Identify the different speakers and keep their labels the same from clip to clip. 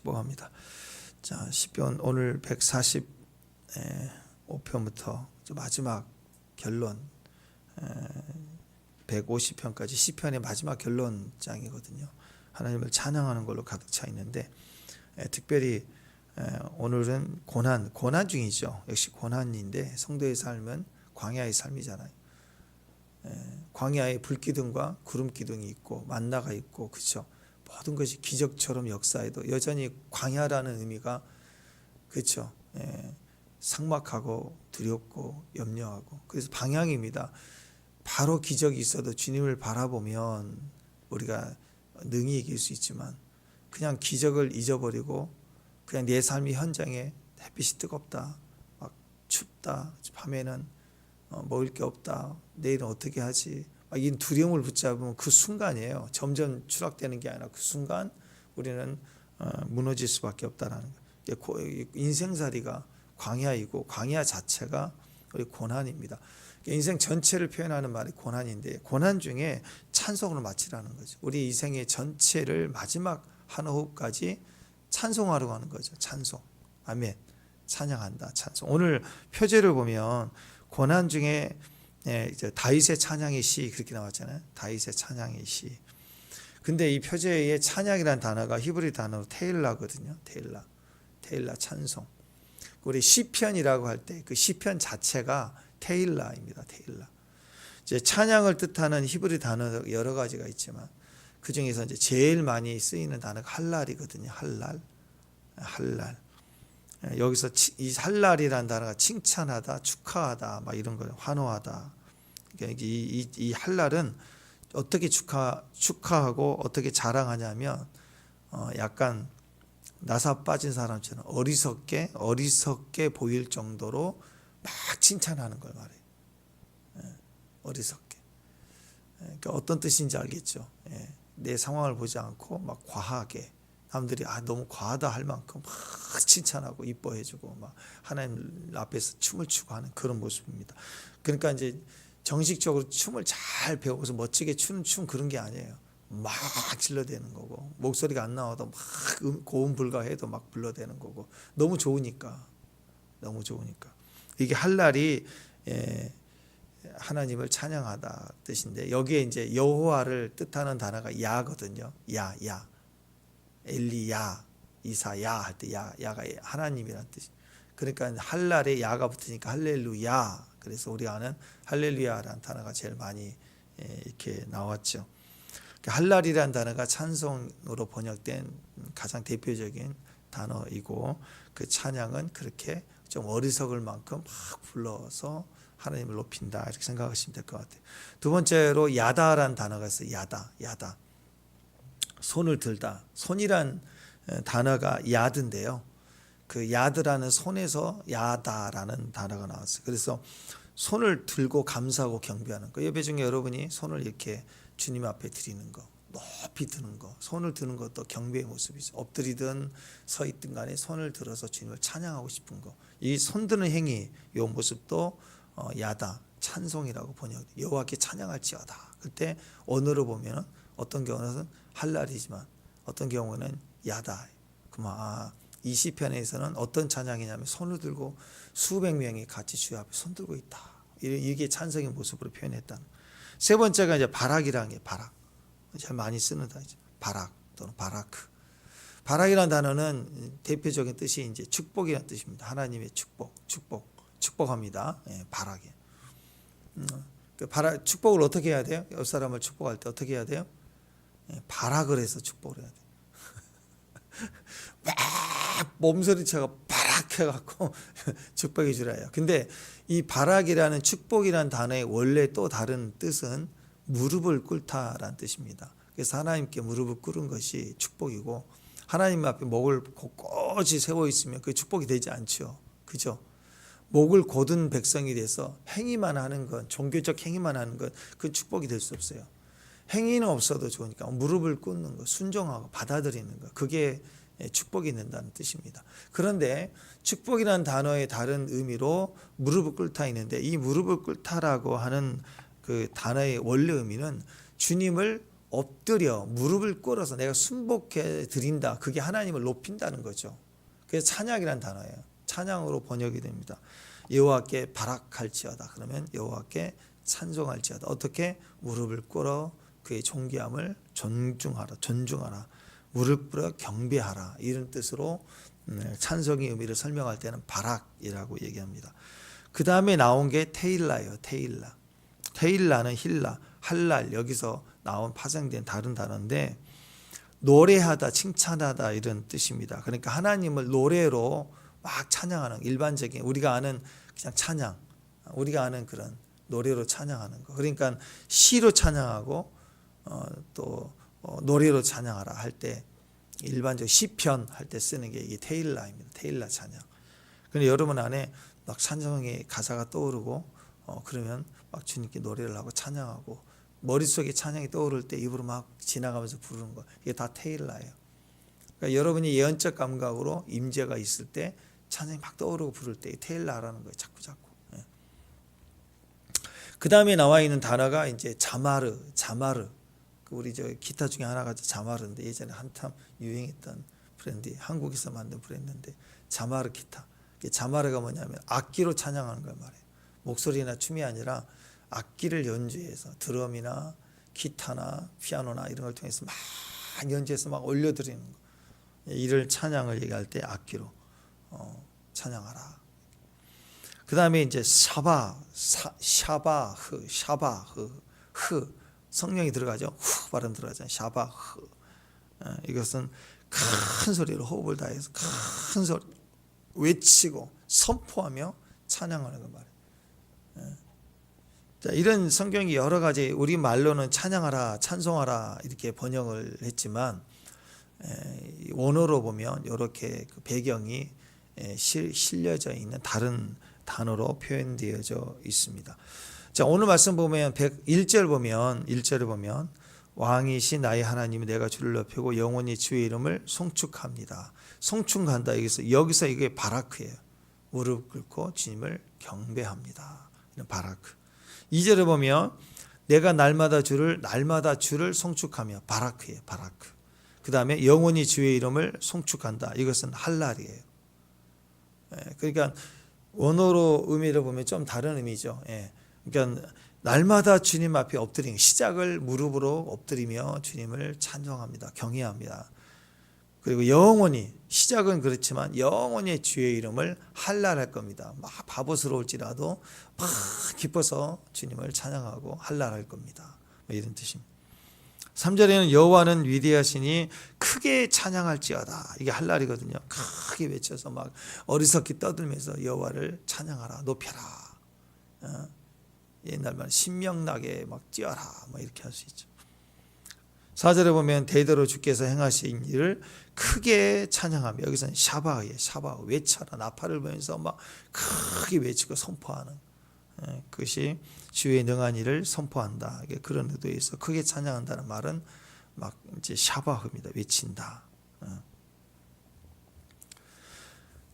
Speaker 1: 축복합니다. 자, 시편 오늘 145편부터 마지막 결론 150편까지 시편의 마지막 결론장이거든요. 하나님을 찬양하는 걸로 가득 차 있는데 특별히 오늘은 고난 중이죠. 역시 고난인데 성도의 삶은 광야의 삶이잖아요. 광야에 불기둥과 구름기둥이 있고 만나가 있고 그렇죠. 모든 것이 기적처럼 역사해도 여전히 광야라는 의미가 그렇죠. 삭막하고 두렵고 염려하고 그래서 방향입니다. 바로 기적이 있어도 주님을 바라보면 우리가 능히 이길 수 있지만 그냥 기적을 잊어버리고 그냥 내 삶이 현장에 햇빛이 뜨겁다 막 춥다 밤에는 먹을 게 없다 내일은 어떻게 하지 이 두려움을 붙잡으면 그 순간이에요. 점점 추락되는 게 아니라 그 순간 우리는 무너질 수밖에 없다라는 거예요. 인생살이가 광야이고 광야 자체가 우리 고난입니다. 인생 전체를 표현하는 말이 고난인데 고난 중에 찬송으로 마치라는 거죠. 우리 인생의 전체를 마지막 한 호흡까지 찬송하러 가는 거죠. 찬송. 아멘. 찬양한다. 찬송. 오늘 표제를 보면 고난 중에 이제 다윗의 찬양의 시 그렇게 나왔잖아요. 다윗의 찬양의 시. 근데 이 표제의 찬양이라는 단어가 히브리 단어로 테일라거든요. 테일라 찬송. 우리 시편이라고 할 때 그 시편 자체가 테일라입니다. 테일라. 이제 찬양을 뜻하는 히브리 단어 여러 가지가 있지만 그 중에서 이제 제일 많이 쓰이는 단어가 할랄이거든요. 할랄. 여기서 이 할랄이라는 단어가 칭찬하다, 축하하다, 막 이런 거예요. 환호하다. 그러니까 이 할랄은 어떻게 축하하고 어떻게 자랑하냐면 약간 나사 빠진 사람처럼 어리석게 보일 정도로 막 칭찬하는 걸 말해요. 어리석게. 그러니까 어떤 뜻인지 알겠죠. 내 상황을 보지 않고 막 과하게 남들이 너무 과하다 할 만큼 막 칭찬하고 이뻐해주고 막 하나님 앞에서 춤을 추고 하는 그런 모습입니다. 그러니까 이제 정식적으로 춤을 잘 배워서 멋지게 추는 춤 그런 게 아니에요. 막 질러대는 거고 목소리가 안 나와도 막 고음 불가해도 막 불러대는 거고 너무 좋으니까 이게 할랄이 하나님을 찬양하다 뜻인데 여기에 이제 여호와를 뜻하는 단어가 야거든요. 야 엘리야 이사야 할 때 야가 하나님이라는 뜻이. 그러니까 할랄에 야가 붙으니까 할렐루야. 그래서 우리가 아는 할렐루야라는 단어가 제일 많이 이렇게 나왔죠. 할랄이라는 단어가 찬송으로 번역된 가장 대표적인 단어이고 그 찬양은 그렇게 좀 어리석을 만큼 막 불러서 하나님을 높인다 이렇게 생각하시면 될 것 같아요. 두 번째로 야다라는 단어가 있어요. 야다. 손을 들다. 손이란 단어가 야드인데요. 그 야드라는 손에서 야다라는 단어가 나왔어요. 그래서 손을 들고 감사하고 경배하는 거. 예배 중에 여러분이 손을 이렇게 주님 앞에 드리는 거, 높이 드는 거, 손을 드는 것도 경배의 모습이죠. 엎드리든 서 있든 간에 손을 들어서 주님을 찬양하고 싶은 거. 이 손 드는 행위, 이 모습도 야다, 찬송이라고 번역. 여호와께 찬양할지어다. 그때 언어로 보면 어떤 경우는 할랄이지만 어떤 경우는 야다. 그만 이 시편에서는 어떤 찬양이냐면 손을 들고 수백 명이 같이 주 앞에 손 들고 있다. 이게 찬송의 모습으로 표현했다. 세 번째가 이제 바락이라는 게 바락. 제일 많이 쓰는 단어죠. 바락 또는 바라크. 바락이라는 단어는 대표적인 뜻이 이제 축복이라는 뜻입니다. 하나님의 축복합니다. 바락이. 축복을 어떻게 해야 돼요? 옆 사람을 축복할 때 어떻게 해야 돼요? 바락을 해서 축복을 해야 돼요. 막 몸소리쳐가 바락 해갖고 축복해 주라 해요. 근데 이 바락이라는 축복이라는 단어의 원래 또 다른 뜻은 무릎을 꿇다라는 뜻입니다. 그래서 하나님께 무릎을 꿇은 것이 축복이고 하나님 앞에 목을 곳곳이 세워 있으면 그게 축복이 되지 않죠. 그죠? 목을 곧은 백성이 돼서 행위만 하는 건 종교적 행위만 하는 건 그 축복이 될 수 없어요. 행위는 없어도 좋으니까 무릎을 꿇는 거, 순종하고 받아들이는 거, 그게 축복이 된다는 뜻입니다. 그런데 축복이라는 단어의 다른 의미로 무릎을 꿇다 있는데 이 무릎을 꿇다라고 하는 그 단어의 원래 의미는 주님을 엎드려 무릎을 꿇어서 내가 순복해 드린다. 그게 하나님을 높인다는 거죠. 그게 찬양이란 단어예요. 찬양으로 번역이 됩니다. 여호와께 바락할지어다. 그러면 여호와께 찬송할지어다. 어떻게? 무릎을 꿇어 그의 존귀함을 존중하라. 무릎 꿇어 경배하라. 이런 뜻으로 찬송의 의미를 설명할 때는 바락이라고 얘기합니다. 그 다음에 나온 게 테일라예요. 테일라는 힐라, 할랄, 여기서 나온 파생된 다른 단어인데 노래하다, 칭찬하다 이런 뜻입니다. 그러니까 하나님을 노래로 막 찬양하는, 일반적인 우리가 아는 그냥 찬양, 우리가 아는 그런 노래로 찬양하는 거. 그러니까 시로 찬양하고 또 노래로 찬양하라 할 때 일반적 시편 할 때 쓰는 게 이게 테일라입니다. 테일라 찬양. 근데 여러분 안에 막 찬송의 가사가 떠오르고 그러면 막 주님께 노래를 하고 찬양하고 머릿속에 찬양이 떠오를 때 입으로 막 지나가면서 부르는 거. 이게 다 테일라예요. 그러니까 여러분이 예언적 감각으로 임재가 있을 때 찬양이 막 떠오르고 부를 때 테일라라는 거예요. 자꾸. 예. 그 다음에 나와 있는 단어가 이제 자마르. 우리 저 기타 중에 하나가 자마르인데 예전에 한참 유행했던 브랜드, 한국에서 만든 브랜드인데 자마르 기타. 자마르가 뭐냐면 악기로 찬양하는 걸 말해요. 목소리나 춤이 아니라 악기를 연주해서 드럼이나 기타나 피아노나 이런 걸 통해서 막 연주해서 막 올려드리는 거. 이를 찬양을 얘기할 때 악기로 찬양하라. 그 다음에 이제 샤바흐 성령이 들어가죠. 후 발음 들어가죠. 샤바흐. 이것은 큰 소리로 호흡을 다해서 큰 소리 외치고 선포하며 찬양하는 거 말이에요. 자, 이런 성경이 여러 가지 우리 말로는 찬양하라, 찬송하라 이렇게 번역을 했지만 원어로 보면 이렇게 그 배경이 실려져 있는 다른 단어로 표현되어져 있습니다. 자, 오늘 말씀 보면 1절을 보면 왕이신 나의 하나님이 내가 주를 높이고 영원히 주의 이름을 송축합니다. 송축한다. 여기서 이게 바라크예요. 무릎 꿇고 주님을 경배합니다. 이런 바라크. 2절을 보면 내가 날마다 주를 송축하며 바라크예요. 바라크. 그 다음에 영원히 주의 이름을 송축한다. 이것은 할랄이에요. 그러니까 원어로 의미를 보면 좀 다른 의미죠. 그러니까 날마다 주님 앞에 엎드리는 시작을 무릎으로 엎드리며 주님을 찬송합니다. 경외합니다. 그리고 영원히 시작은 그렇지만 영원히 주의 이름을 할랄할 겁니다. 막 바보스러울지라도 막 기뻐서 주님을 찬양하고 할랄할 겁니다. 이런 뜻입니다. 3절에는 여호와는 위대하시니 크게 찬양할지어다. 이게 할랄이거든요. 크게 외쳐서 막 어리석게 떠들면서 여호와를 찬양하라, 높여라. 옛날 말 신명나게 막 뛰어라, 막 이렇게 할 수 있죠. 4절에 보면 대대로 주께서 행하신 일을 크게 찬양하며, 여기서는 샤바흐예요. 샤바흐, 외쳐라. 나팔을 불면서 막 크게 외치고 선포하는 그것이 주의 능한 일을 선포한다. 그런 의도에서 크게 찬양한다는 말은 막 이제 샤바흐입니다. 외친다.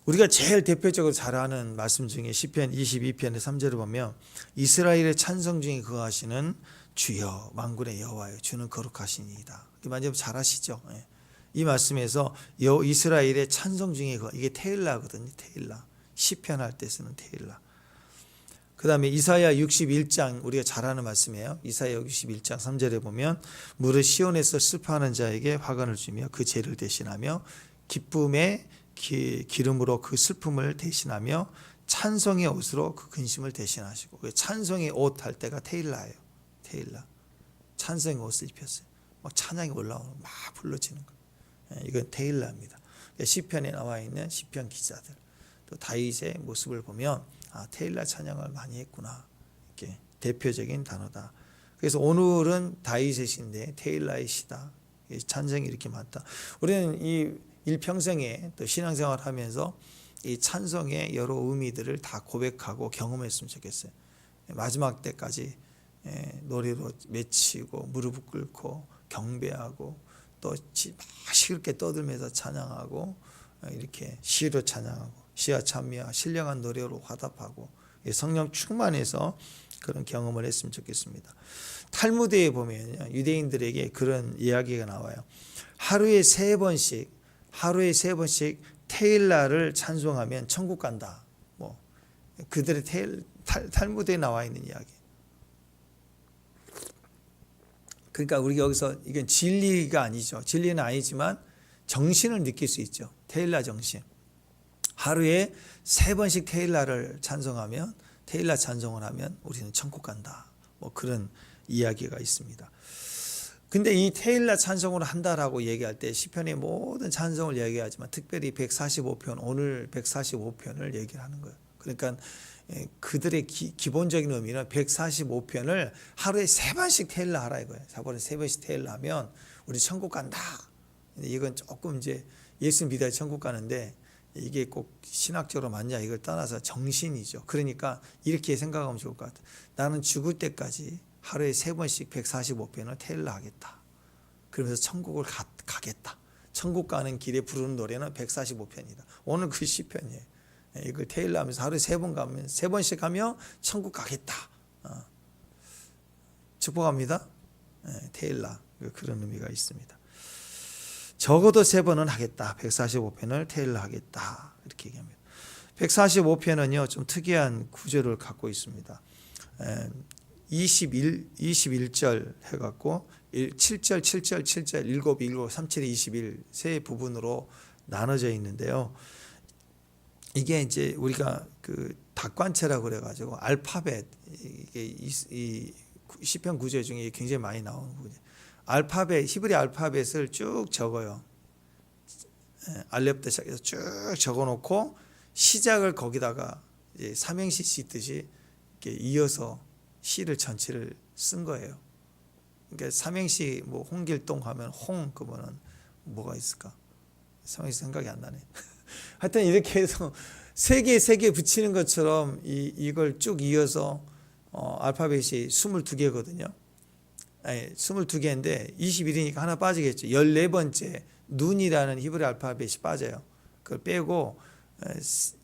Speaker 1: 우리가 제일 대표적으로 잘 아는 말씀 중에 시편 22편의 3절을 보면 이스라엘의 찬송 중에 거하시는 주여 만군의 여호와여 주는 거룩하시니이다. 완전 잘 아시죠? 이 말씀에서 이스라엘의 찬송 중에 이게 테일라거든요. 테일라. 시편 할 때 쓰는 테일라. 그 다음에 이사야 61장 우리가 잘 아는 말씀이에요. 이사야 61장 3절에 보면 무릇 시온에서 슬퍼하는 자에게 화관을 주며 그 죄를 대신하며 기쁨의 기름으로 그 슬픔을 대신하며 찬송의 옷으로 그 근심을 대신하시고, 찬송의 옷 할 때가 테일라예요. 테일라. 찬송의 옷을 입혔어요. 막 찬양이 올라오는 막 불러지는 거. 이건 테일라입니다. 시편에 나와 있는 시편 기자들 또 다윗의 모습을 보면 테일라 찬양을 많이 했구나. 이렇게 대표적인 단어다. 그래서 오늘은 다윗의 시인데 테일라의 시다. 찬송이 이렇게 많다. 우리는 이 일평생에 또 신앙생활 하면서 이 찬송의 여러 의미들을 다 고백하고 경험했으면 좋겠어요. 마지막 때까지 노래로 외치고 무릎 꿇고 경배하고 또 시끄럽게 떠들면서 찬양하고 이렇게 시로 찬양하고 시와 찬미와 신령한 노래로 화답하고 성령 충만해서 그런 경험을 했으면 좋겠습니다. 탈무드에 보면 유대인들에게 그런 이야기가 나와요. 하루에 세 번씩 테일라를 찬송하면 천국 간다. 뭐 그들의 탈무드에 나와 있는 이야기. 그러니까 우리가 여기서 이건 진리가 아니죠. 진리는 아니지만 정신을 느낄 수 있죠. 테일라 정신. 하루에 세 번씩 테일라 찬송을 하면 우리는 천국 간다. 뭐 그런 이야기가 있습니다. 근데 이 테일라 찬송을 한다라고 얘기할 때 시편의 모든 찬송을 얘기하지만 특별히 145편, 오늘 145편을 얘기를 하는 거예요. 그러니까 그들의 기본적인 의미는 145편을 하루에 세 번씩 테일라 하라 이거예요. 하루에 세 번씩 테일라 하면 우리 천국 간다. 이건 조금 이제 예수 믿어야 천국 가는데 이게 꼭 신학적으로 맞냐 이걸 떠나서 정신이죠. 그러니까 이렇게 생각하면 좋을 것 같아요. 나는 죽을 때까지 하루에 세 번씩 145편을 테일라 하겠다. 그러면서 천국을 가겠다. 천국 가는 길에 부르는 노래는 145편이다. 오늘 그 시편이에요. 이걸 테일라 하면서 하루에 세 번씩 하면 천국 가겠다. 축복합니다. 테일라. 그런 의미가 있습니다. 적어도 세 번은 하겠다. 145편을 테일라 하겠다. 이렇게 얘기합니다. 145편은요, 좀 특이한 구조를 갖고 있습니다. 21절 해갖고 7절, 7절, 7절, 7, 7, 3, 7, 21 세 부분으로 나눠져 있는데요. 이게 이제 우리가 그 닭관체라고 그래가지고 알파벳 이게 이 시편 구조 중에 굉장히 많이 나오는 거죠. 알파벳 히브리 알파벳을 쭉 적어요. 알렙부터 시작해서 쭉 적어놓고 시작을 거기다가 이제 삼행시 씻듯이 이렇게 이어서 시를 전체를 쓴 거예요. 그러니까 삼행시 뭐 홍길동 하면 홍 그거는 뭐가 있을까? 삼행시 생각이 안 나네. 하여튼 이렇게 해서 세 개 붙이는 것처럼 이걸 쭉 이어서 알파벳이 22개거든요. 아니, 22개인데 21이니까 하나 빠지겠죠. 14번째 눈이라는 히브리 알파벳이 빠져요. 그걸 빼고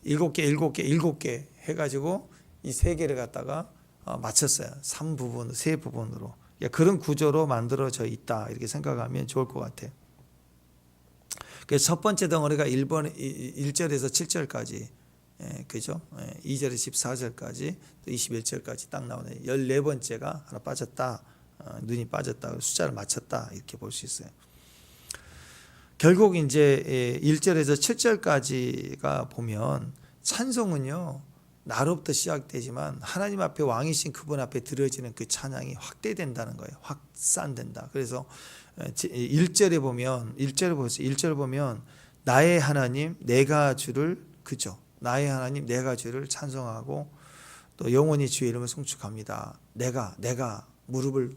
Speaker 1: 7개 해가지고 이 세 개를 갖다가 맞췄어요. 3부분, 세 부분으로. 그런 구조로 만들어져 있다. 이렇게 생각하면 좋을 것 같아요. 그래서 첫 번째 덩어리가 1절에서 7절까지, 그죠? 2절에서 14절까지, 또 21절까지 딱 나오네요. 14번째가 하나 빠졌다. 눈이 빠졌다. 숫자를 맞췄다. 이렇게 볼 수 있어요. 결국 이제 1절에서 7절까지가 보면 찬송은요, 나로부터 시작되지만 하나님 앞에 왕이신 그분 앞에 드려지는 그 찬양이 확대된다는 거예요. 확산된다. 그래서 1절에 보면 1절 보면 나의 하나님 내가 주를 그죠. 나의 하나님 내가 주를 찬송하고 또 영원히 주의 이름을 송축합니다. 내가 무릎을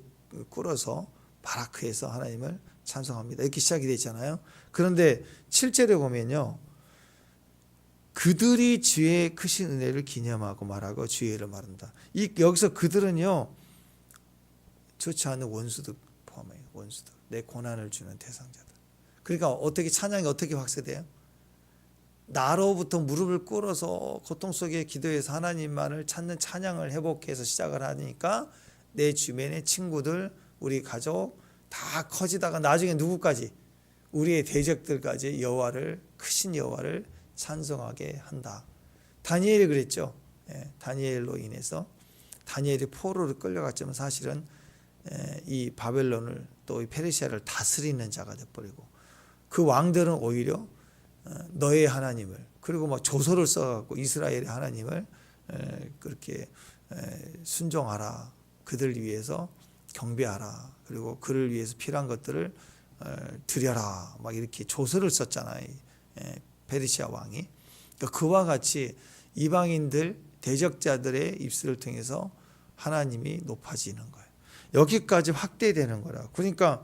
Speaker 1: 꿇어서 바라크에서 하나님을 찬송합니다. 이렇게 시작이 되잖아요. 그런데 7절에 보면요. 그들이 주의 크신 은혜를 기념하고 말하고 주의 일을 말한다. 여기서 그들은요. 좋지 않은 원수들 포함해요. 원수들. 내 고난을 주는 대상자들. 그러니까 어떻게 찬양이 어떻게 확산돼요? 나로부터 무릎을 꿇어서 고통 속에 기도해서 하나님만을 찾는 찬양을 회복해서 시작을 하니까 내 주변의 친구들, 우리 가족 다 커지다가 나중에 누구까지? 우리의 대적들까지 크신 여호와를 찬송하게 한다. 다니엘이 그랬죠. 다니엘로 인해서 다니엘이 포로로 끌려갔지만 사실은 이 바벨론을 또 이 페르시아를 다스리는 자가 돼버리고 그 왕들은 오히려 너의 하나님을 그리고 막 조서를 써갖고 이스라엘의 하나님을 그렇게 순종하라. 그들 위해서 경배하라. 그리고 그를 위해서 필요한 것들을 드려라. 막 이렇게 조서를 썼잖아요. 페르시아 왕이. 그러니까 그와 같이 이방인들 대적자들의 입술을 통해서 하나님이 높아지는 거예요. 여기까지 확대되는 거라. 그러니까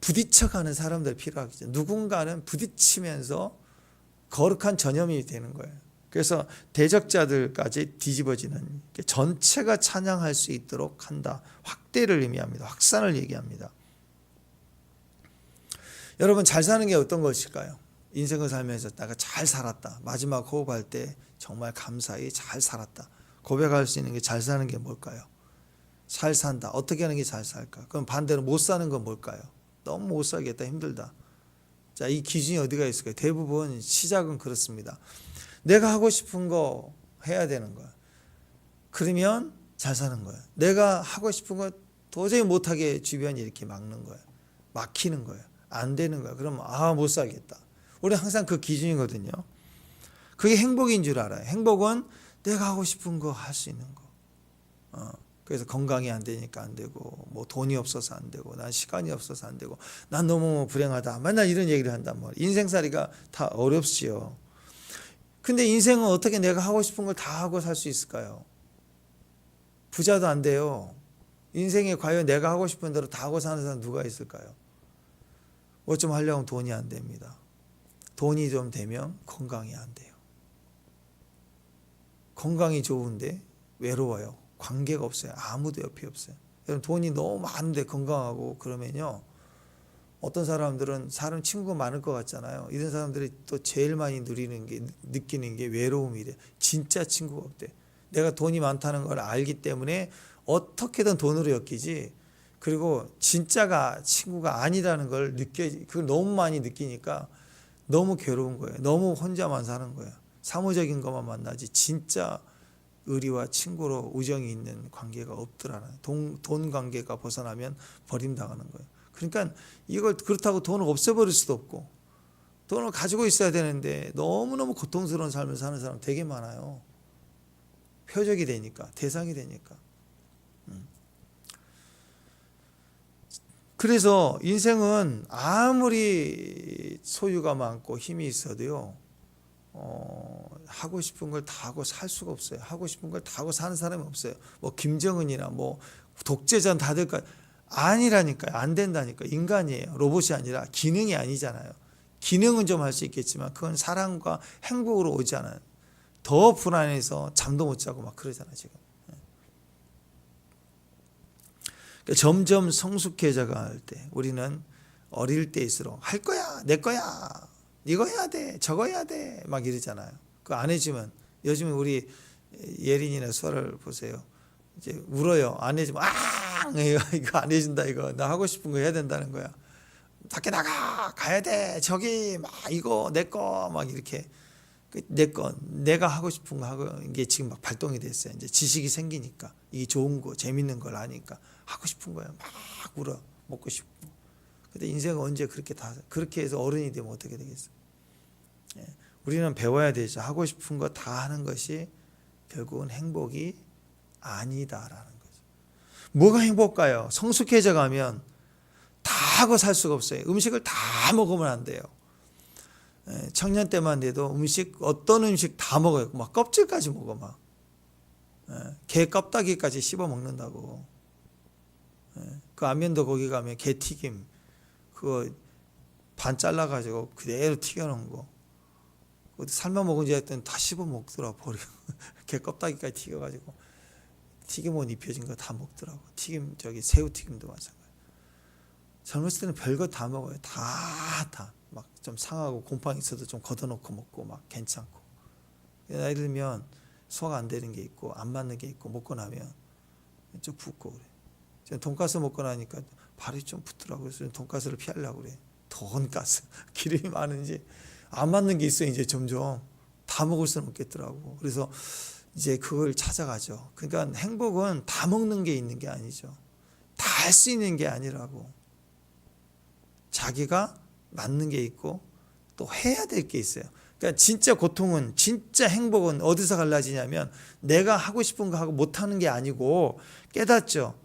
Speaker 1: 부딪혀가는 사람들 필요하겠죠. 누군가는 부딪히면서 거룩한 전염이 되는 거예요. 그래서 대적자들까지 뒤집어지는 전체가 찬양할 수 있도록 한다. 확대를 의미합니다. 확산을 얘기합니다. 여러분 잘 사는 게 어떤 것일까요? 인생을 살면서 내가 잘 살았다. 마지막 호흡할 때 정말 감사히 잘 살았다. 고백할 수 있는 게 잘 사는 게 뭘까요? 잘 산다. 어떻게 하는 게 잘 살까? 그럼 반대로 못 사는 건 뭘까요? 너무 못 살겠다. 힘들다. 자, 이 기준이 어디가 있을까요? 대부분 시작은 그렇습니다. 내가 하고 싶은 거 해야 되는 거야. 그러면 잘 사는 거야. 내가 하고 싶은 거 도저히 못하게 주변이 이렇게 막는 거야. 막히는 거야. 안 되는 거야. 그러면 못 살겠다. 우리는 항상 그 기준이거든요. 그게 행복인 줄 알아요. 행복은 내가 하고 싶은 거 할 수 있는 거. 그래서 건강이 안 되니까 안 되고, 뭐 돈이 없어서 안 되고, 난 시간이 없어서 안 되고, 난 너무 불행하다. 맨날 이런 얘기를 한단 말이에요. 인생살이가 다 어렵지요. 근데 인생은 어떻게 내가 하고 싶은 걸 다 하고 살 수 있을까요? 부자도 안 돼요. 인생에 과연 내가 하고 싶은 대로 다 하고 사는 사람 누가 있을까요? 뭐 좀 하려면 돈이 안 됩니다. 돈이 좀 되면 건강이 안 돼요. 건강이 좋은데 외로워요. 관계가 없어요. 아무도 옆에 없어요. 여러분 돈이 너무 많은데 건강하고 그러면요. 어떤 사람들은 사람 친구가 많을 것 같잖아요. 이런 사람들이 또 제일 많이 느끼는 게 외로움이래. 진짜 친구가 없대. 내가 돈이 많다는 걸 알기 때문에 어떻게든 돈으로 엮이지. 그리고 진짜가 친구가 아니라는 걸 그걸 너무 많이 느끼니까 너무 괴로운 거예요. 너무 혼자만 사는 거예요. 사무적인 것만 만나지 진짜 의리와 친구로 우정이 있는 관계가 없더라는. 돈 관계가 벗어나면 버림당하는 거예요. 그러니까 이걸 그렇다고 돈을 없애버릴 수도 없고 돈을 가지고 있어야 되는데 너무너무 고통스러운 삶을 사는 사람 되게 많아요. 표적이 되니까, 대상이 되니까. 그래서 인생은 아무리 소유가 많고 힘이 있어도요. 하고 싶은 걸 다 하고 살 수가 없어요. 하고 싶은 걸 다 하고 사는 사람이 없어요. 뭐 김정은이나 뭐 독재자는 다들 아니라니까요. 안 된다니까. 인간이에요. 로봇이 아니라 기능이 아니잖아요. 기능은 좀 할 수 있겠지만 그건 사랑과 행복으로 오지 않아요. 더 불안해서 잠도 못 자고 막 그러잖아요. 지금. 그러니까 점점 성숙해져 갈 때 우리는 어릴 때일수록 할 거야, 내 거야, 이거 해야 돼, 저거 해야 돼 막 이러잖아요. 그거 안 해주면 요즘에 우리 예린이나 수아를 보세요. 이제 울어요. 안 해주면 이거 안 해준다. 이거 나 하고 싶은 거 해야 된다는 거야. 밖에 나가 가야 돼. 저기 막 이거 내 거 막 이렇게 내 거 내가 하고 싶은 거 하고 이게 지금 막 발동이 됐어요. 이제 지식이 생기니까 이게 좋은 거 재밌는 걸 아니까 하고 싶은 거야. 막 울어 먹고 싶고. 근데 인생은 언제 그렇게 해서 어른이 되면 어떻게 되겠어요? 우리는 배워야 되죠. 하고 싶은 거 다 하는 것이 결국은 행복이 아니다라는 거죠. 뭐가 행복할까요? 성숙해져 가면 다 하고 살 수가 없어요. 음식을 다 먹으면 안 돼요. 청년 때만 돼도 어떤 음식 다 먹어요. 막 껍질까지 먹어 막. 게 껍데기까지 씹어 먹는다고. 그 안면도 거기 가면 게 튀김 그거 반 잘라가지고 그대로 튀겨놓은 거. 삶아 먹은지 했더니 다 씹어 먹더라 버려. 게 껍데기까지 튀겨가지고 튀김옷 입혀진 거 다 먹더라고. 새우 튀김도 마찬가지. 젊었을 때는 별거 다 먹어요. 다. 막 좀 상하고 곰팡이 있어도 좀 걷어놓고 먹고 막 괜찮고. 나이 들면 소화가 안 되는 게 있고 안 맞는 게 있고 먹고 나면 좀 붓고 그래. 지금 돈가스 먹고 나니까 발이 좀 붓더라고요. 그래서 돈가스를 피하려고 그래. 돈가스 기름이 많은지 안 맞는 게 있어요. 이제 점점 다 먹을 수는 없겠더라고. 그래서 이제 그걸 찾아가죠. 그러니까 행복은 다 먹는 게 있는 게 아니죠. 다 할 수 있는 게 아니라고. 자기가 맞는 게 있고 또 해야 될 게 있어요. 그러니까 진짜 고통은 진짜 행복은 어디서 갈라지냐면 내가 하고 싶은 거 하고 못하는 게 아니고 깨닫죠.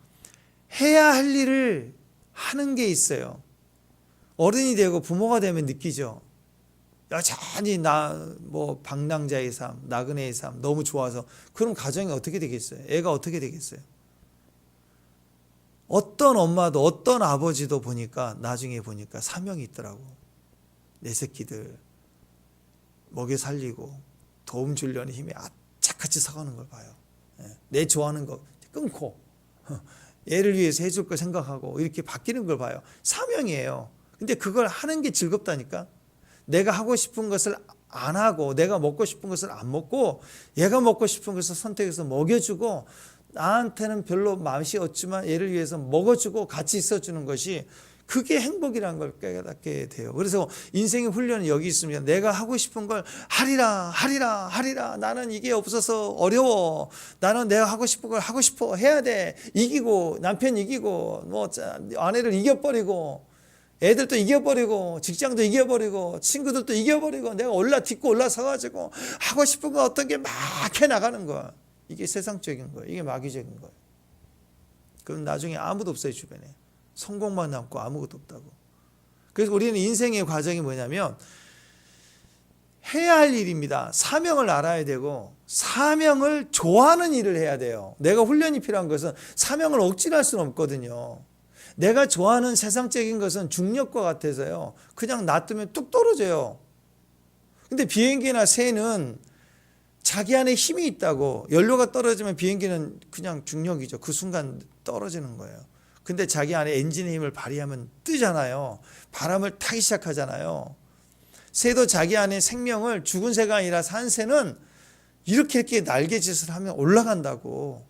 Speaker 1: 해야 할 일을 하는 게 있어요. 어른이 되고 부모가 되면 느끼죠. 여전히 방랑자의 삶, 나그네의 삶 너무 좋아서 그럼 가정이 어떻게 되겠어요? 애가 어떻게 되겠어요? 어떤 엄마도 어떤 아버지도 나중에 보니까 사명이 있더라고. 내 새끼들 먹여 살리고 도움 주려는 힘이 악착같이 서가는 걸 봐요. 내 좋아하는 거 끊고 얘를 위해서 해줄 거 생각하고 이렇게 바뀌는 걸 봐요. 사명이에요. 근데 그걸 하는 게 즐겁다니까. 내가 하고 싶은 것을 안 하고 내가 먹고 싶은 것을 안 먹고 얘가 먹고 싶은 것을 선택해서 먹여주고 나한테는 별로 맛이 없지만 얘를 위해서 먹어주고 같이 있어주는 것이 그게 행복이라는 걸 깨닫게 돼요. 그래서 인생의 훈련은 여기 있습니다. 내가 하고 싶은 걸 하리라 하리라 하리라. 나는 이게 없어서 어려워. 나는 내가 하고 싶은 걸 하고 싶어. 해야 돼. 이기고 남편 이기고 뭐 아내를 이겨버리고 애들도 이겨버리고 직장도 이겨버리고 친구들도 이겨버리고 내가 딛고 올라서가지고 하고 싶은 거 어떤 게 막 해나가는 거야. 이게 세상적인 거예요. 이게 마귀적인 거예요. 그럼 나중에 아무도 없어요. 주변에 성공만 남고 아무것도 없다고. 그래서 우리는 인생의 과정이 뭐냐면 해야 할 일입니다. 사명을 알아야 되고 사명을 좋아하는 일을 해야 돼요. 내가 훈련이 필요한 것은 사명을 억지로 할 수는 없거든요. 내가 좋아하는 세상적인 것은 중력과 같아서요, 그냥 놔두면 뚝 떨어져요. 근데 비행기나 새는 자기 안에 힘이 있다고. 연료가 떨어지면 비행기는 그냥 중력이죠. 그 순간 떨어지는 거예요. 근데 자기 안에 엔진의 힘을 발휘하면 뜨잖아요. 바람을 타기 시작하잖아요. 새도 자기 안에 생명을, 죽은 새가 아니라 산 새는 이렇게 날개짓을 하면 올라간다고.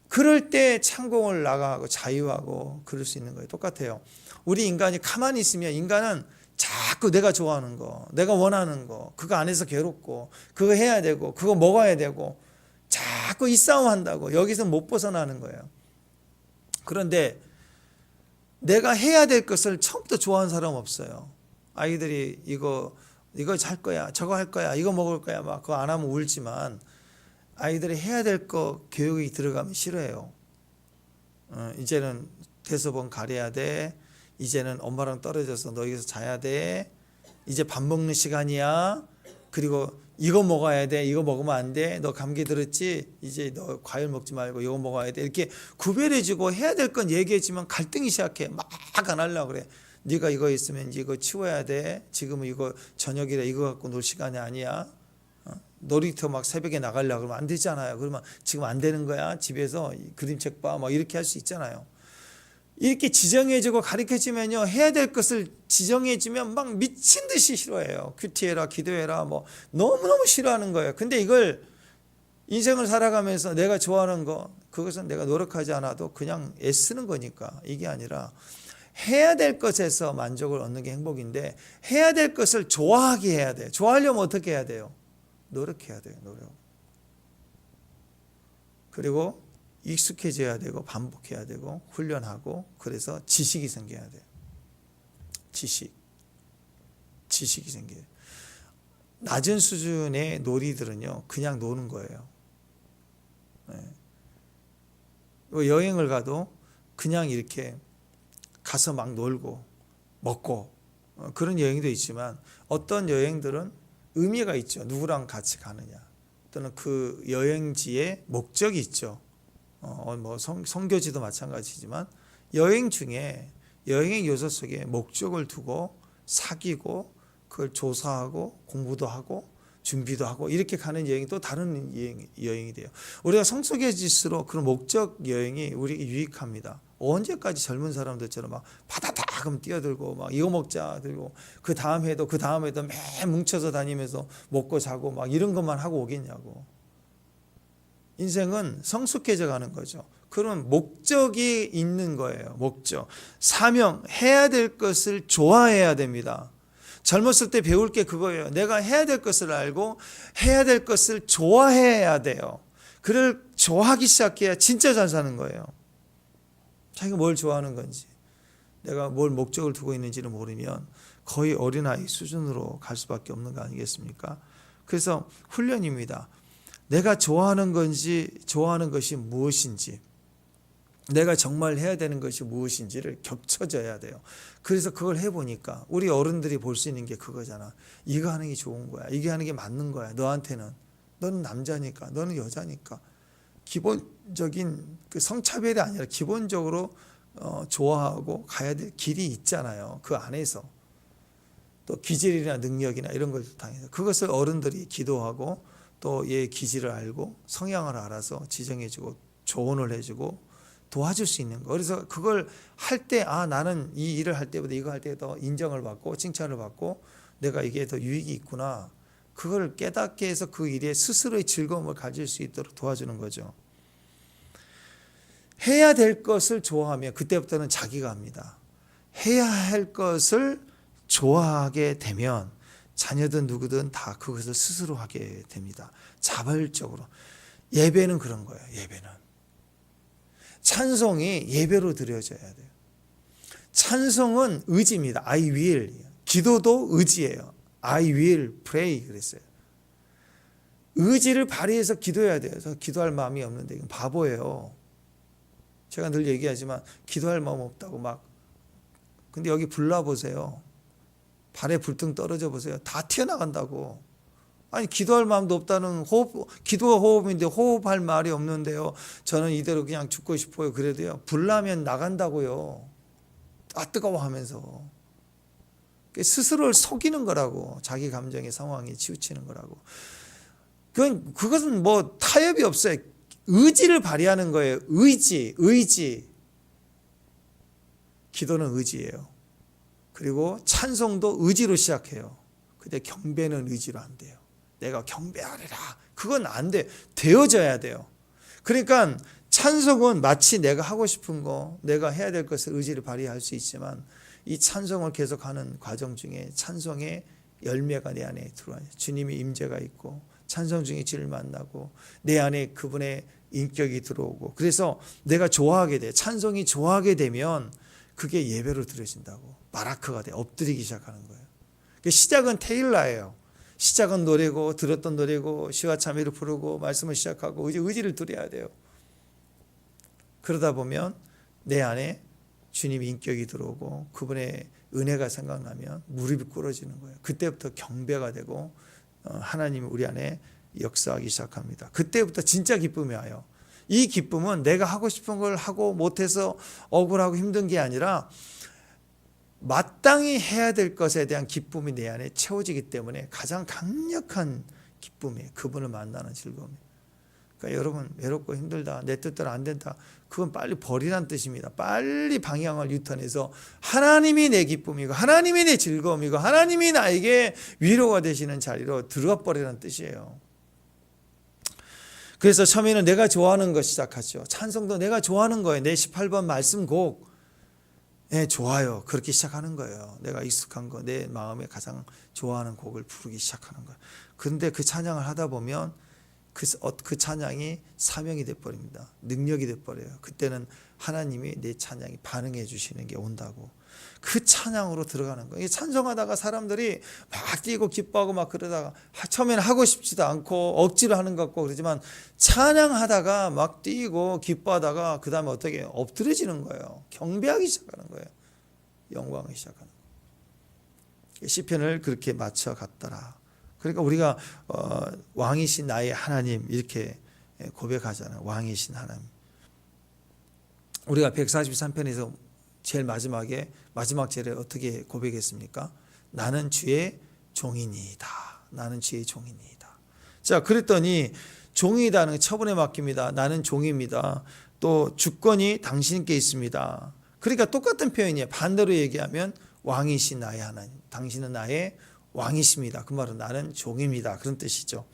Speaker 1: 그럴 때 창공을 나가고 자유하고 그럴 수 있는 거예요. 똑같아요. 우리 인간이 가만히 있으면 인간은 자꾸 내가 좋아하는 거, 내가 원하는 거, 그거 안에서 괴롭고 그거 해야 되고 그거 먹어야 되고 자꾸 이 싸움 한다고. 여기서 못 벗어나는 거예요. 그런데 내가 해야 될 것을 처음부터 좋아하는 사람 없어요. 아이들이 이거 할 거야, 저거 할 거야, 이거 먹을 거야, 막 그거 안 하면 울지만 아이들이 해야 될 거 교육이 들어가면 싫어해요. 이제는 대소변 가려야 돼. 이제는 엄마랑 떨어져서 너 여기서 자야 돼. 이제 밥 먹는 시간이야. 그리고 이거 먹어야 돼. 이거 먹으면 안 돼. 너 감기 들었지? 이제 너 과일 먹지 말고 이거 먹어야 돼. 이렇게 구별해주고 해야 될 건 얘기했지만 갈등이 시작해. 막 안 하려고 그래. 네가 이거 있으면 이거 치워야 돼. 지금은 이거 저녁이라 이거 갖고 놀 시간이 아니야. 놀이터 막 새벽에 나가려고 그러면 안 되잖아요. 그러면 지금 안 되는 거야. 집에서 그림책 봐. 막 이렇게 할 수 있잖아요. 이렇게 지정해주고 가르쳐주면요, 해야 될 것을 지정해주면 막 미친 듯이 싫어해요. 큐티해라, 기도해라, 뭐 너무너무 싫어하는 거예요. 근데 이걸 인생을 살아가면서 내가 좋아하는 거, 그것은 내가 노력하지 않아도 그냥 애쓰는 거니까. 이게 아니라 해야 될 것에서 만족을 얻는 게 행복인데, 해야 될 것을 좋아하게 해야 돼요. 좋아하려면 어떻게 해야 돼요? 노력해야 돼요. 노력. 그리고 익숙해져야 되고 반복해야 되고 훈련하고, 그래서 지식이 생겨야 돼요. 지식이 생겨요. 낮은 수준의 놀이들은요, 그냥 노는 거예요. 여행을 가도 그냥 이렇게 가서 막 놀고 먹고 그런 여행도 있지만, 어떤 여행들은 의미가 있죠. 누구랑 같이 가느냐, 또는 그 여행지에 목적이 있죠. 뭐 선교지도 마찬가지지만 여행 중에, 여행의 요소 속에 목적을 두고 사귀고 그걸 조사하고 공부도 하고 준비도 하고 이렇게 가는 여행이 또 다른 여행이 돼요. 우리가 성숙해질수록 그런 목적 여행이 우리에게 유익합니다. 언제까지 젊은 사람들처럼 막 바다닥 뛰어들고 막 이거 먹자 들고 그 다음 해도 매 뭉쳐서 다니면서 먹고 자고 막 이런 것만 하고 오겠냐고. 인생은 성숙해져 가는 거죠. 그런 목적이 있는 거예요. 목적, 사명, 해야 될 것을 좋아해야 됩니다. 젊었을 때 배울 게 그거예요. 내가 해야 될 것을 알고 해야 될 것을 좋아해야 돼요. 그를 좋아하기 시작해야 진짜 잘 사는 거예요. 자기가 뭘 좋아하는 건지, 내가 뭘 목적을 두고 있는지를 모르면 거의 어린아이 수준으로 갈 수밖에 없는 거 아니겠습니까? 그래서 훈련입니다. 내가 좋아하는 건지, 좋아하는 것이 무엇인지, 내가 정말 해야 되는 것이 무엇인지를 겹쳐져야 돼요. 그래서 그걸 해보니까 우리 어른들이 볼 수 있는 게 그거잖아. 이거 하는 게 좋은 거야. 이게 하는 게 맞는 거야. 너한테는. 너는 남자니까, 너는 여자니까. 기본적인 그 성차별이 아니라 기본적으로 좋아하고 가야 될 길이 있잖아요. 그 안에서. 또 기질이나 능력이나 이런 걸 당해서 그것을 어른들이 기도하고 또 얘의 기질을 알고 성향을 알아서 지정해주고 조언을 해주고 도와줄 수 있는 거. 그래서 그걸 할 때, 나는 이 일을 할 때보다 이거 할 때 더 인정을 받고 칭찬을 받고 내가 이게 더 유익이 있구나. 그걸 깨닫게 해서 그 일에 스스로의 즐거움을 가질 수 있도록 도와주는 거죠. 해야 될 것을 좋아하면 그때부터는 자기가 합니다. 해야 할 것을 좋아하게 되면 자녀든 누구든 다 그것을 스스로 하게 됩니다. 자발적으로. 예배는 그런 거예요. 예배는. 찬송이 예배로 드려져야 돼요. 찬송은 의지입니다. I will. 기도도 의지예요. I will pray 그랬어요. 의지를 발휘해서 기도해야 돼요. 그래서 기도할 마음이 없는데 이건 바보예요. 제가 늘 얘기하지만 기도할 마음 없다고 막. 근데 여기 불나보세요. 발에 불등 떨어져 보세요. 다 튀어나간다고. 아니 기도할 마음도 없다는 기도와 호흡인데 호흡할 말이 없는데요. 저는 이대로 그냥 죽고 싶어요. 그래도요. 불나면 나간다고요. 아 뜨거워 하면서. 스스로를 속이는 거라고. 자기 감정의 상황에 치우치는 거라고. 그것은 뭐 타협이 없어요. 의지를 발휘하는 거예요. 의지. 기도는 의지예요. 그리고 찬송도 의지로 시작해요. 근데 경배는 의지로 안 돼요. 내가 경배하리라. 그건 안 돼. 되어져야 돼요. 그러니까 찬송은 마치 내가 하고 싶은 거, 내가 해야 될 것을 의지를 발휘할 수 있지만 이 찬송을 계속하는 과정 중에 찬송의 열매가 내 안에 들어와요. 주님의 임재가 있고 찬송 중에 주를 만나고 내 안에 그분의 인격이 들어오고 그래서 내가 좋아하게 돼. 찬송이 좋아하게 되면 그게 예배로 드려진다고. 바라크가 돼. 엎드리기 시작하는 거예요. 시작은 테일라예요. 시작은 노래고 들었던 노래고 시와 참회를 부르고 말씀을 시작하고 의지를 드려야 돼요. 그러다 보면 내 안에 주님 인격이 들어오고 그분의 은혜가 생각나면 무릎이 꿇어지는 거예요. 그때부터 경배가 되고 하나님이 우리 안에 역사하기 시작합니다. 그때부터 진짜 기쁨이 와요. 이 기쁨은 내가 하고 싶은 걸 하고 못해서 억울하고 힘든 게 아니라 마땅히 해야 될 것에 대한 기쁨이 내 안에 채워지기 때문에 가장 강력한 기쁨이에요. 그분을 만나는 즐거움이에요. 그러니까 여러분 외롭고 힘들다, 내 뜻대로 안 된다, 그건 빨리 버리란 뜻입니다. 빨리 방향을 유턴해서 하나님이 내 기쁨이고 하나님이 내 즐거움이고 하나님이 나에게 위로가 되시는 자리로 들어가 버리라는 뜻이에요. 그래서 처음에는 내가 좋아하는 것 시작하죠. 찬송도 내가 좋아하는 거예요. 내 18번 말씀곡 좋아요. 그렇게 시작하는 거예요. 내가 익숙한 거, 내 마음에 가장 좋아하는 곡을 부르기 시작하는 거예요. 그런데 그 찬양을 하다 보면 그 찬양이 사명이 돼버립니다. 능력이 돼버려요. 그때는 하나님이 내 찬양이 반응해 주시는 게 온다고. 그 찬양으로 들어가는 거예요. 찬송하다가 사람들이 막 뛰고 기뻐하고 막 그러다가 처음에는 하고 싶지도 않고 억지로 하는 것 같고 그러지만 찬양하다가 막 뛰고 기뻐하다가 그 다음에 어떻게 엎드려지는 거예요. 경배하기 시작하는 거예요. 영광하기 시작하는 거예요. 시편을 그렇게 맞춰 갔더라. 그러니까 우리가 왕이신 나의 하나님 이렇게 고백하잖아요. 왕이신 하나님. 우리가 143편에서 제일 마지막에 마지막 절에 어떻게 고백했습니까? 나는 주의 종이니이다. 나는 주의 종이니이다. 자, 그랬더니 종이다는 처분에 맡깁니다. 나는 종입니다. 또 주권이 당신께 있습니다. 그러니까 똑같은 표현이에요. 반대로 얘기하면 왕이신 나의 하나님. 당신은 나의 왕이십니다. 그 말은 나는 종입니다. 그런 뜻이죠.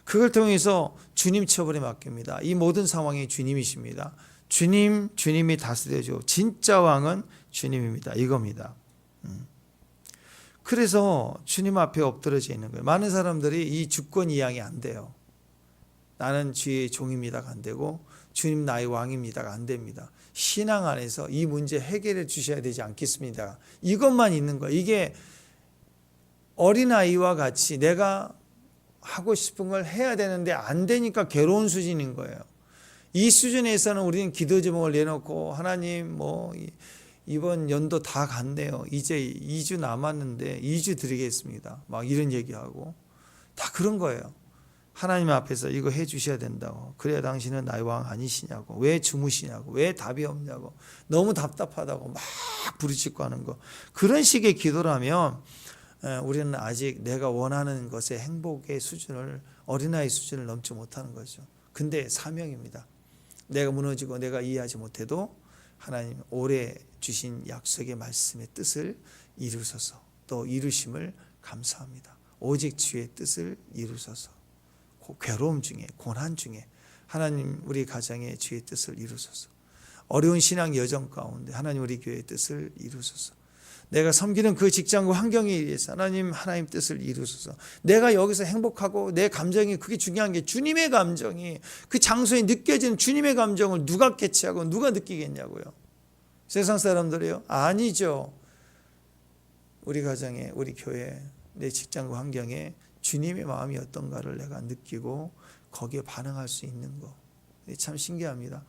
Speaker 1: 그걸 통해서 주님 처분에 맡깁니다. 이 모든 상황이 주님이십니다. 주님이 다스려줘. 진짜 왕은 주님입니다. 이겁니다. 그래서 주님 앞에 엎드려져 있는 거예요. 많은 사람들이 이 주권 이양이 안 돼요. 나는 주의 종입니다가 안 되고 주님 나의 왕입니다가 안 됩니다. 신앙 안에서 이 문제 해결해 주셔야 되지 않겠습니다. 이것만 있는 거예요. 이게 어린아이와 같이 내가 하고 싶은 걸 해야 되는데 안 되니까 괴로운 수준인 거예요. 이 수준에서는 우리는 기도 제목을 내놓고 하나님 이번 연도 다 갔네요. 이제 2주 남았는데 2주 드리겠습니다. 막 이런 얘기하고 다 그런 거예요. 하나님 앞에서 이거 해 주셔야 된다고. 그래야 당신은 나의 왕 아니시냐고. 왜 주무시냐고. 왜 답이 없냐고. 너무 답답하다고 막 부르짖고 하는 거. 그런 식의 기도라면 우리는 아직 내가 원하는 것의 행복의 수준을 어린아이 수준을 넘지 못하는 거죠. 근데 사명입니다. 내가 무너지고 내가 이해하지 못해도 하나님 오래 주신 약속의 말씀의 뜻을 이루소서. 또 이루심을 감사합니다. 오직 주의 뜻을 이루소서. 괴로움 중에 고난 중에 하나님 우리 가정의 주의 뜻을 이루소서. 어려운 신앙 여정 가운데 하나님 우리 교회의 뜻을 이루소서. 내가 섬기는 그 직장과 환경에 의해서 하나님 뜻을 이루소서. 내가 여기서 행복하고 내 감정이 그게 중요한 게 주님의 감정이 그 장소에 느껴지는 주님의 감정을 누가 캐치하고 누가 느끼겠냐고요. 세상 사람들이요? 아니죠. 우리 가정에 우리 교회 내 직장과 환경에 주님의 마음이 어떤가를 내가 느끼고 거기에 반응할 수 있는 거. 참 신기합니다.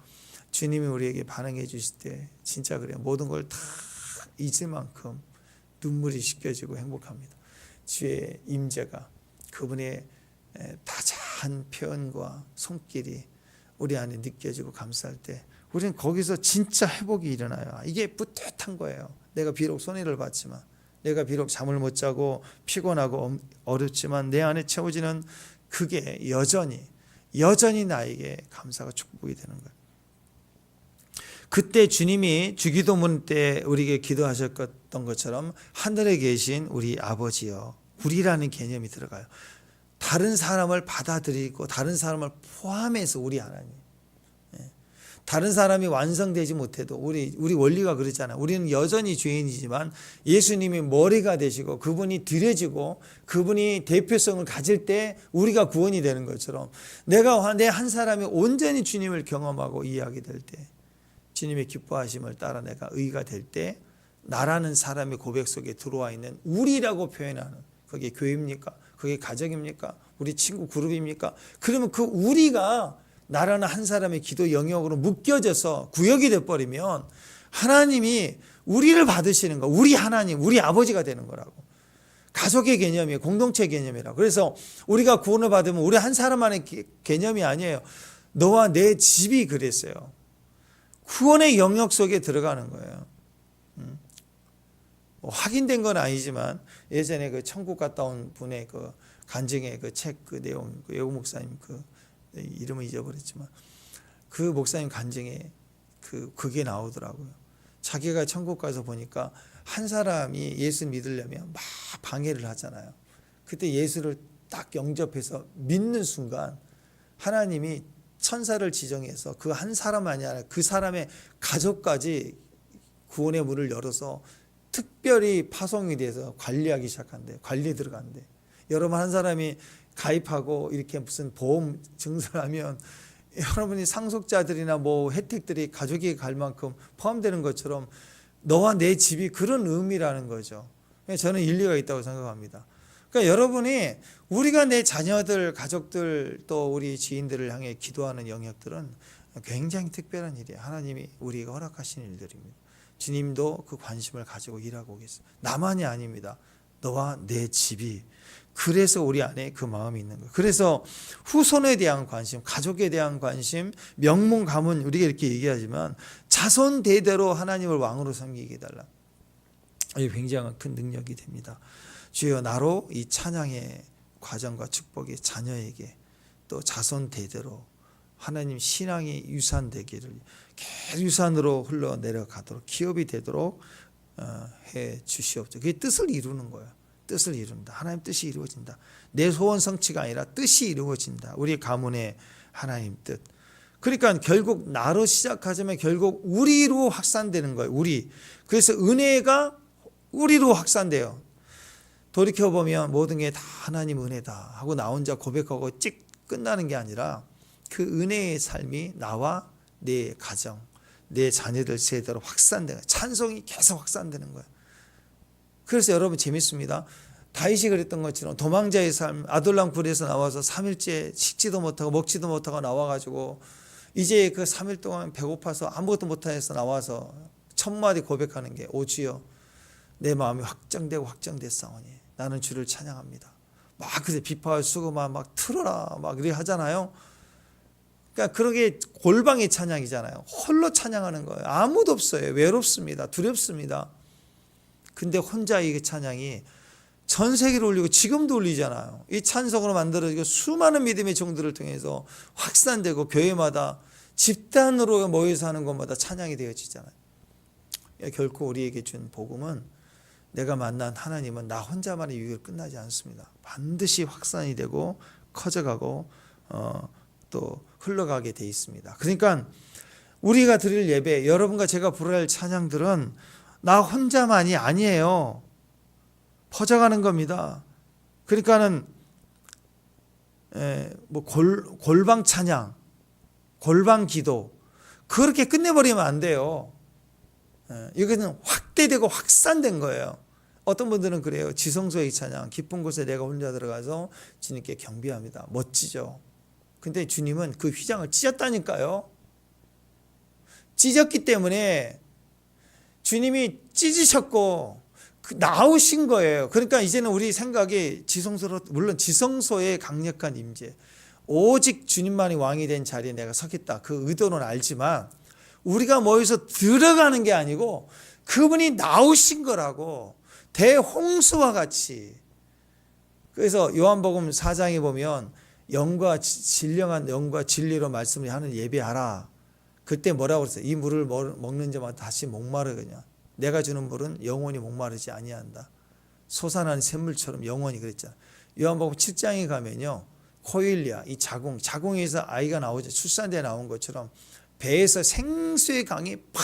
Speaker 1: 주님이 우리에게 반응해 주실 때 진짜 그래요. 모든 걸 다 잊을 만큼 눈물이 씻겨지고 행복합니다. 주의 임재가 그분의 다자한 표현과 손길이 우리 안에 느껴지고 감사할 때 우리는 거기서 진짜 회복이 일어나요. 이게 뿌듯한 거예요. 내가 비록 손해를 봤지만, 내가 비록 잠을 못 자고 피곤하고 어렵지만 내 안에 채워지는 그게 여전히 나에게 감사가 축복이 되는 거예요. 그때 주님이 주기도문 때 우리에게 기도하셨던 것처럼 하늘에 계신 우리 아버지여, 우리라는 개념이 들어가요. 다른 사람을 받아들이고 다른 사람을 포함해서 우리 하나님. 다른 사람이 완성되지 못해도 우리 원리가 그렇잖아요. 우리는 여전히 죄인이지만 예수님이 머리가 되시고 그분이 드려지고 그분이 대표성을 가질 때 우리가 구원이 되는 것처럼 내 한 사람이 온전히 주님을 경험하고 이해하게 될 때 주님의 기뻐하심을 따라 내가 의가 될 때 나라는 사람의 고백 속에 들어와 있는 우리라고 표현하는 그게 교회입니까? 그게 가정입니까? 우리 친구 그룹입니까? 그러면 그 우리가 나라는 한 사람의 기도 영역으로 묶여져서 구역이 돼버리면 하나님이 우리를 받으시는 거, 우리 하나님, 우리 아버지가 되는 거라고. 가족의 개념이에요. 공동체 개념이라고. 그래서 우리가 구원을 받으면 우리 한 사람만의 개념이 아니에요. 너와 내 집이 그랬어요. 구원의 영역 속에 들어가는 거예요. 확인된 건 아니지만 예전에 그 천국 갔다 온 분의 그 간증의 그 책 그 내용, 그 예우 목사님 그 이름을 잊어버렸지만 그 목사님 간증에 그게 나오더라고요. 자기가 천국 가서 보니까 한 사람이 예수 믿으려면 막 방해를 하잖아요. 그때 예수를 딱 영접해서 믿는 순간 하나님이 천사를 지정해서 그 한 사람만이 아니라 그 사람의 가족까지 구원의 문을 열어서 특별히 파송이 돼서 관리하기 시작한대. 관리에 들어간대. 여러분 한 사람이 가입하고 이렇게 무슨 보험 증설하면 여러분이 상속자들이나 뭐 혜택들이 가족이 갈 만큼 포함되는 것처럼 너와 내 집이 그런 의미라는 거죠. 저는 일리가 있다고 생각합니다. 그러니까 여러분이 우리가 내 자녀들, 가족들 또 우리 지인들을 향해 기도하는 영역들은 굉장히 특별한 일이에요. 하나님이 우리가 허락하신 일들입니다. 주님도 그 관심을 가지고 일하고 계세요. 나만이 아닙니다. 너와 내 집이. 그래서 우리 안에 그 마음이 있는 거예요. 그래서 후손에 대한 관심, 가족에 대한 관심, 명문 가문 우리가 이렇게 얘기하지만 자손 대대로 하나님을 왕으로 섬기게 해달라. 이게 굉장히 큰 능력이 됩니다. 주여 나로 이 찬양의 과정과 축복이 자녀에게 또 자손 대대로 하나님 신앙이 유산되기를 계속 유산으로 흘러내려가도록 기업이 되도록 해 주시옵소서. 그게 뜻을 이루는 거예요. 뜻을 이룬다. 하나님 뜻이 이루어진다. 내 소원 성취가 아니라 뜻이 이루어진다. 우리 가문의 하나님 뜻. 그러니까 결국 나로 시작하자면 결국 우리로 확산되는 거예요. 우리. 그래서 은혜가 우리로 확산돼요. 돌이켜보면 모든 게 다 하나님 은혜다 하고 나 혼자 고백하고 찍 끝나는 게 아니라 그 은혜의 삶이 나와 내 가정, 내 자녀들 세대로 확산되는 거예요. 찬송이 계속 확산되는 거예요. 그래서 여러분 재밌습니다. 다윗이 그랬던 것처럼 도망자의 삶, 아둘람 굴에서 나와서 3일째 식지도 못하고 먹지도 못하고 나와가지고 이제 그 3일 동안 배고파서 아무것도 못해서 나와서 첫 마디 고백하는 게 오 주여 내 마음이 확장되고 확장됐사오니 나는 주를 찬양합니다. 막 그래 비파와 수고만 막 틀어라 막 그래 하잖아요. 그러니까 그러게 골방의 찬양이잖아요. 홀로 찬양하는 거예요. 아무도 없어요. 외롭습니다. 두렵습니다. 근데 혼자 이 찬양이 전 세계로 울리고 지금도 울리잖아요. 이 찬송으로 만들어지고 수많은 믿음의 종들을 통해서 확산되고 교회마다 집단으로 모여서 하는 곳마다 찬양이 되어지잖아요. 결코 우리에게 준 복음은 내가 만난 하나님은 나 혼자만의 유익을 끝나지 않습니다. 반드시 확산이 되고 커져가고 또 흘러가게 돼 있습니다. 그러니까 우리가 드릴 예배, 여러분과 제가 부르야 할 찬양들은 나 혼자만이 아니에요. 퍼져가는 겁니다. 그러니까는 뭐 골방 찬양, 골방 기도 그렇게 끝내버리면 안 돼요. 이거는 확대되고 확산된 거예요. 어떤 분들은 그래요. 지성소의 찬양, 깊은 곳에 내가 혼자 들어가서 주님께 경배합니다. 멋지죠. 근데 주님은 그 휘장을 찢었다니까요. 찢었기 때문에 주님이 찢으셨고 나오신 거예요. 그러니까 이제는 우리 생각이 지성소로, 물론 지성소의 강력한 임재, 오직 주님만이 왕이 된 자리에 내가 서겠다, 그 의도는 알지만 우리가 모여서 들어가는 게 아니고 그분이 나오신 거라고, 대홍수와 같이. 그래서 요한복음 4장에 보면 영과 진령한 영과 진리로 말씀을 하는 예배하라. 그때 뭐라고 그랬어요? 이 물을 먹는 자마다 다시 목마르거냐. 내가 주는 물은 영원히 목마르지 아니한다. 솟아나는 샘물처럼 영원히, 그랬잖아. 요한복음 7장에 가면요, 코일리아, 이 자궁에서 아이가 나오죠. 출산대에 나온 것처럼 배에서 생수의 강이 팍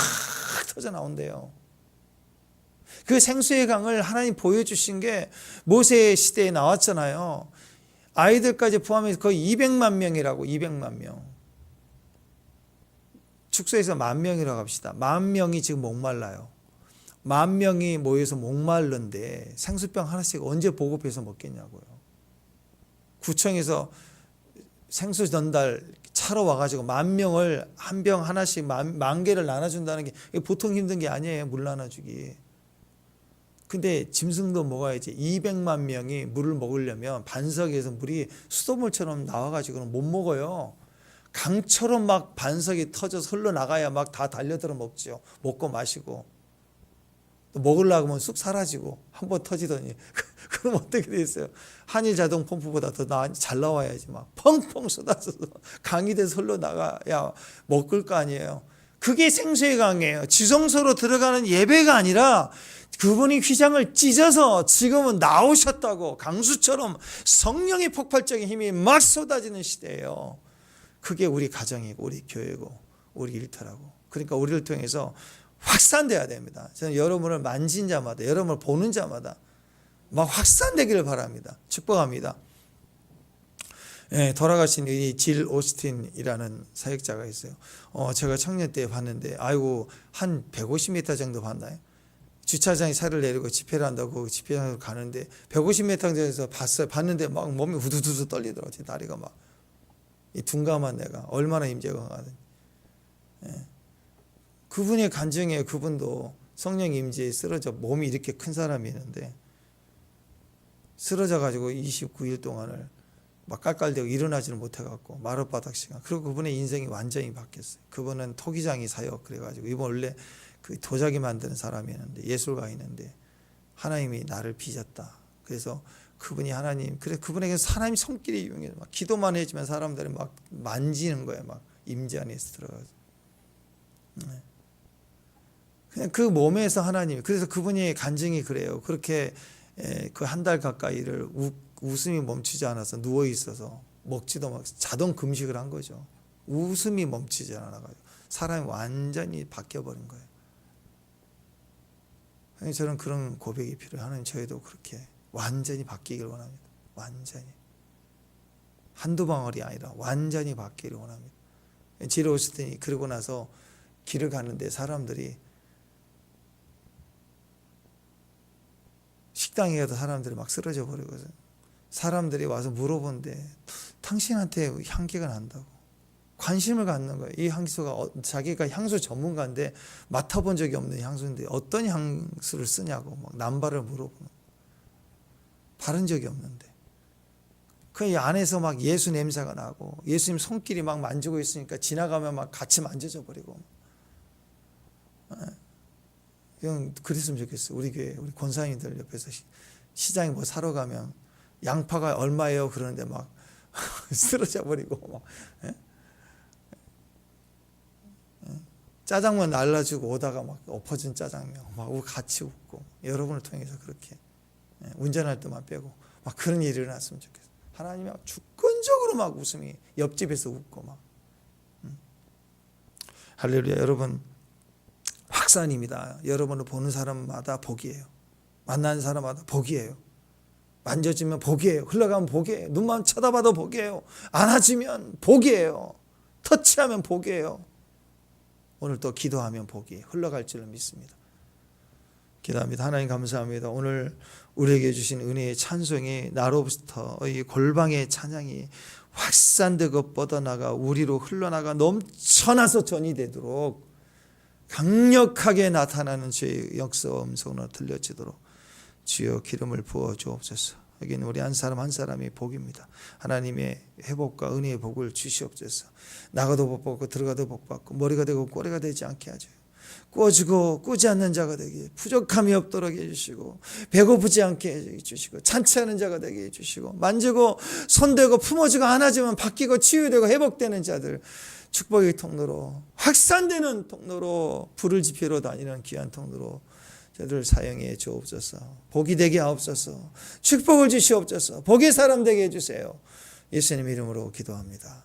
Speaker 1: 터져 나온대요. 그 생수의 강을 하나님 보여주신 게 모세 시대에 나왔잖아요. 아이들까지 포함해서 거의 200만 명이라고. 200만 명. 축소해서 10,000명이라고 합시다. 10,000명이 지금 목말라요. 10,000명이 모여서 목말른데 생수병 하나씩 언제 보급해서 먹겠냐고요. 구청에서 생수 전달 차로 와가지고 10,000명을 한 병 하나씩 10,000개를 나눠준다는 게 보통 힘든 게 아니에요. 물 나눠주기. 근데 짐승도 먹어야지. 200만 명이 물을 먹으려면 반석에서 물이 수돗물처럼 나와가지고는 못 먹어요. 강처럼 막 반석이 터져서 흘러나가야 막 다 달려들어 먹죠. 먹고 마시고. 또 먹으려고 하면 쑥 사라지고 한 번 터지더니 그럼 어떻게 되겠어요? 한일 자동 펌프보다 더 잘 나와야지. 막 펑펑 쏟아져서 강이 돼서 흘러나가야 먹을 거 아니에요. 그게 생수의 강이에요. 지성소로 들어가는 예배가 아니라 그분이 휘장을 찢어서 지금은 나오셨다고, 강수처럼 성령의 폭발적인 힘이 막 쏟아지는 시대예요. 그게 우리 가정이고 우리 교회고 우리 일터라고. 그러니까 우리를 통해서 확산돼야 됩니다. 저는 여러분을 만진 자마다, 여러분을 보는 자마다 막 확산되기를 바랍니다. 축복합니다. 돌아가신 이 질 오스틴이라는 사역자가 있어요. 제가 청년 때 봤는데, 아이고, 한 150m 정도 봤나요? 주차장에 차를 내리고 집회를 한다고 집회장으로 가는데 150m 정도에서 봤는데 막 몸이 후두두두 떨리더라고요. 다리가 막. 이 둔감한 내가 얼마나 임재가 강하든지. 그분의 간증에, 그분도 성령 임재에 쓰러져, 몸이 이렇게 큰 사람이 있는데 쓰러져 가지고 29일 동안을 막 깔깔대고 일어나지를 못해갖고 마룻바닥 시간. 그리고 그분의 인생이 완전히 바뀌었어요. 그분은 토기장이 사역 그래가지고, 이분 원래 그 도자기 만드는 사람이었는데, 예술가였는데 하나님이 나를 빚었다. 그래서 그분이 하나님, 그래 그분에게 하나님 손길이 유용해서 막 기도만 해주면 사람들이 막 만지는 거예요. 막 임재 안에서 들어가서. 그냥 그 몸에서 하나님. 그래서 그분이 간증이 그래요. 그렇게 그 한 달 가까이를 웃음이 멈추지 않아서 누워 있어서 먹지도 막 자동 금식을 한 거죠. 웃음이 멈추지 않아가지고 사람이 완전히 바뀌어 버린 거예요. 저는 그런 고백이 필요해요. 하나님, 저희도 그렇게 완전히 바뀌기를 원합니다. 완전히. 한두 방울이 아니라 완전히 바뀌기를 원합니다. 질 오스틴이 그러고 나서 길을 가는데 사람들이, 식당에 가도 사람들이 막 쓰러져 버리거든. 사람들이 와서 물어보는데 당신한테 향기가 난다고 관심을 갖는 거예요. 이 향수가, 자기가 향수 전문가인데 맡아본 적이 없는 향수인데 어떤 향수를 쓰냐고 막 남발을 물어보는, 바른 적이 없는데 그 안에서 막 예수 냄새가 나고 예수님 손길이 막 만지고 있으니까 지나가면 막 같이 만져져 버리고. 그냥 그랬으면 좋겠어요. 우리 교회, 우리 권사님들 옆에서 시장에 뭐 사러 가면 양파가 얼마예요? 그러는데 막 쓰러져 버리고 막. 짜장면 날라주고 오다가 막 엎어진 짜장면 막 같이 웃고, 여러분을 통해서 그렇게 운전할 때만 빼고 막 그런 일이 일어났으면 좋겠어요. 하나님이 막 주권적으로 막 웃음이 옆집에서 웃고 막. 할렐루야. 여러분, 확산입니다. 여러분을 보는 사람마다 복이에요. 만나는 사람마다 복이에요. 만져지면 복이에요. 흘러가면 복이에요. 눈만 쳐다봐도 복이에요. 안아주면 복이에요. 터치하면 복이에요. 오늘 또 기도하면 복이 흘러갈 줄을 믿습니다. 기도합니다. 하나님 감사합니다. 오늘 우리에게 주신 은혜의 찬송이 나로부터 이 골방의 찬양이 확산되고 뻗어나가 우리로 흘러나가 넘쳐나서 전이 되도록 강력하게 나타나는 주의 역사와 음성으로 들려지도록 주여 기름을 부어 주옵소서. 여기는 우리 한 사람 한 사람이 복입니다. 하나님의 회복과 은혜의 복을 주시옵소서. 나가도 복 받고 들어가도 복 받고 머리가 되고 꼬리가 되지 않게 하죠. 꾸어지고 꾸지 않는 자가 되게, 부족함이 없도록 해주시고 배고프지 않게 해주시고 잔치하는 자가 되게 해주시고, 만지고 손대고 품어주고 안아주면 바뀌고 치유되고 회복되는 자들, 축복의 통로로, 확산되는 통로로, 불을 지피러 다니는 귀한 통로로 저들을 사용해 주옵소서. 복이 되게 하옵소서. 축복을 주시옵소서. 복의 사람 되게 해주세요. 예수님 이름으로 기도합니다.